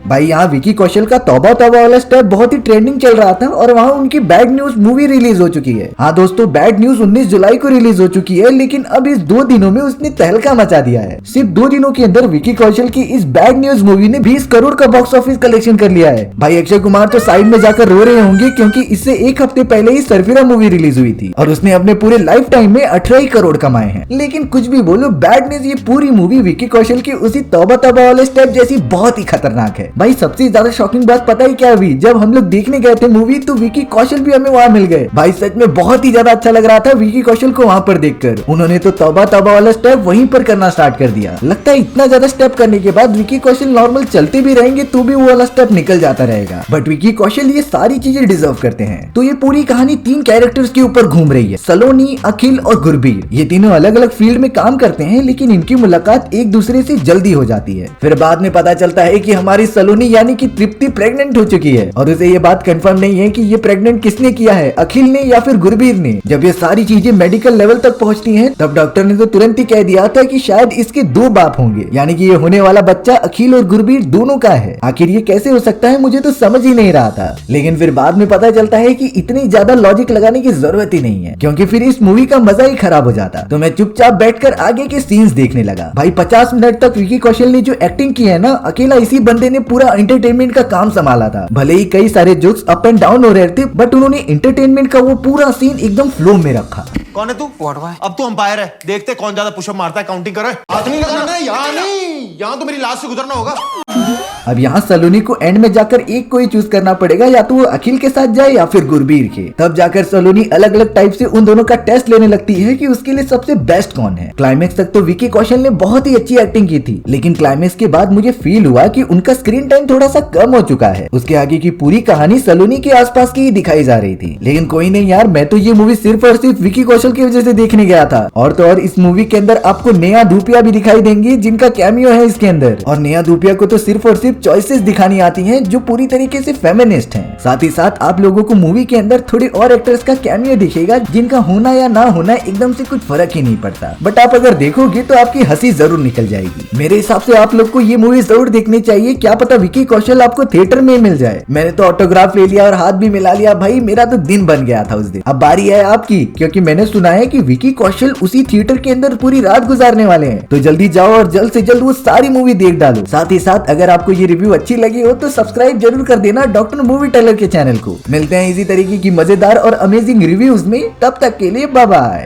भाई यहाँ विकी कौशल का तौबा तौबा वाला स्टेप बहुत ही ट्रेंडिंग चल रहा था और वहाँ उनकी बैड न्यूज मूवी रिलीज हो चुकी है। हाँ दोस्तों, बैड न्यूज 19 जुलाई को रिलीज हो चुकी है, लेकिन अब इस 2 दिनों में उसने तहलका मचा दिया है। सिर्फ 2 दिनों के अंदर विकी कौशल की इस बैड न्यूज मूवी ने 20 करोड़ का बॉक्स ऑफिस कलेक्शन कर लिया है। भाई अक्षय कुमार तो साइड में जाकर रो रहे होंगे, क्योंकि इससे 1 हफ्ते पहले ही सरफिरा मूवी रिलीज हुई थी और उसने अपने पूरे लाइफ टाइम में 18 करोड़ कमाए हैं। लेकिन कुछ भी बोलो, बैड न्यूज ये पूरी मूवी विकी कौशल की उसी तौबा तौबा वाले स्टेप जैसी बहुत ही खतरनाक है। भाई सबसे ज्यादा शॉकिंग बात पता ही क्या हुई, जब हम लोग देखने गए थे मूवी तो विकी कौशल भी हमें वहाँ मिल गए। भाई सच में बहुत ही ज्यादा अच्छा लग रहा था विकी कौशल को वहाँ पर देखकर। उन्होंने तो तौबा तौबा वाला स्टेप वहीं पर करना स्टार्ट कर दिया। लगता है इतना ज्यादा स्टेप करने के बाद विकी कौशल नॉर्मल चलते भी रहेंगे तो भी वो वाला स्टेप निकल जाता रहेगा। बट विकी कौशल ये सारी चीजें डिजर्व करते हैं। तो ये पूरी कहानी 3 कैरेक्टर्स के ऊपर घूम रही है, सलोनी, अखिल और गुरबीर। ये तीनों अलग अलग फील्ड में काम करते हैं, लेकिन इनकी मुलाकात एक दूसरे से जल्दी हो जाती है। फिर बाद में पता चलता है कि हमारी सलोनी यानी कि तृप्ति प्रेग्नेंट हो चुकी है और उसे ये बात कंफर्म नहीं है कि ये प्रेग्नेंट किसने किया है, अखिल ने या फिर गुरबीर ने। जब ये सारी चीजें मेडिकल लेवल तक पहुंचती हैं, तब डॉक्टर ने तो तुरंत ही कह दिया था कि शायद इसके 2 बाप होंगे, यानी कि ये होने वाला बच्चा अखिल और गुरबीर दोनों का है। आखिर ये कैसे हो सकता है, मुझे तो समझ ही नहीं रहा था। लेकिन फिर बाद में पता चलता है कि इतनी ज्यादा लॉजिक लगाने की जरूरत ही नहीं है, क्योंकि फिर इस मूवी का मजा ही खराब हो जाता। तो मैं चुपचाप बैठकर आगे के सीन्स देखने लगा। भाई 50 मिनट तक विकी कौशल ने जो एक्टिंग की है ना, अकेला इसी बंदे ने पूरा एंटरटेनमेंट का काम संभाला था। भले ही कई सारे जोक्स अप एंड डाउन हो रहे थे, बट उन्होंने एंटरटेनमेंट का वो पूरा सीन एकदम फ्लो में रखा। कौन है तू? अब तू अंपायर है, देखते कौन ज्यादा पुशअप मारता है, काउंटिंग कर। हाथ नहीं लगाना है, यहाँ नहीं, यहाँ तो मेरी लाश से गुजरना होगा। अब यहाँ सलोनी को एंड में जाकर एक को ही चूज करना पड़ेगा, या तो वो अखिल के साथ जाए या फिर गुरबीर के। तब जाकर सलोनी अलग अलग टाइप से उन दोनों का टेस्ट लेने लगती है कि उसके लिए सबसे बेस्ट कौन है। क्लाइमेक्स तक तो विकी कौशल ने बहुत ही अच्छी एक्टिंग की थी, लेकिन क्लाइमेक्स के बाद मुझे फील हुआ कि उनका स्क्रीन टाइम थोड़ा सा कम हो चुका है। उसके आगे की पूरी कहानी सलोनी के आसपास की ही दिखाई जा रही थी। लेकिन कोई नहीं यार, मैं तो ये मूवी सिर्फ और सिर्फ विकी कौशल की वजह से देखने गया था। और तो और इस मूवी के अंदर आपको नेहा धूपिया भी दिखाई देंगी, जिनका कैमियो है इसके अंदर। और नेहा धूपिया को तो सिर्फ और सिर्फ चॉइसेस दिखानी आती हैं जो पूरी तरीके से फेमिनिस्ट हैं। साथ ही साथ आप लोगों को मूवी के अंदर थोड़े और एक्टर्स का कैमियो दिखेगा, जिनका होना या ना होना एकदम से कुछ फर्क ही नहीं पड़ता। बट आप अगर देखोगे तो आपकी हंसी जरूर निकल जाएगी। मेरे हिसाब से आप लोग को ये मूवी जरूर देखनी चाहिए। क्या पता विकी कौशल आपको थिएटर में मिल जाए। मैंने तो ऑटोग्राफ ले लिया और हाथ भी मिला लिया। भाई मेरा तो दिन बन गया था उस दिन। अब बारी है आपकी, क्योंकि मैंने सुना है कि विकी कौशल उसी थिएटर के अंदर पूरी रात गुजारने वाले हैं। तो जल्दी जाओ और जल्द से जल्द वो सारी मूवी देख डालो। साथ ही साथ अगर आपको ये रिव्यू अच्छी लगी हो तो सब्सक्राइब जरूर कर देना डॉक्टर मूवी टेलर के चैनल को। मिलते हैं इसी तरीके की मजेदार और अमेजिंग रिव्यूज में, तब तक के लिए बाय बाय।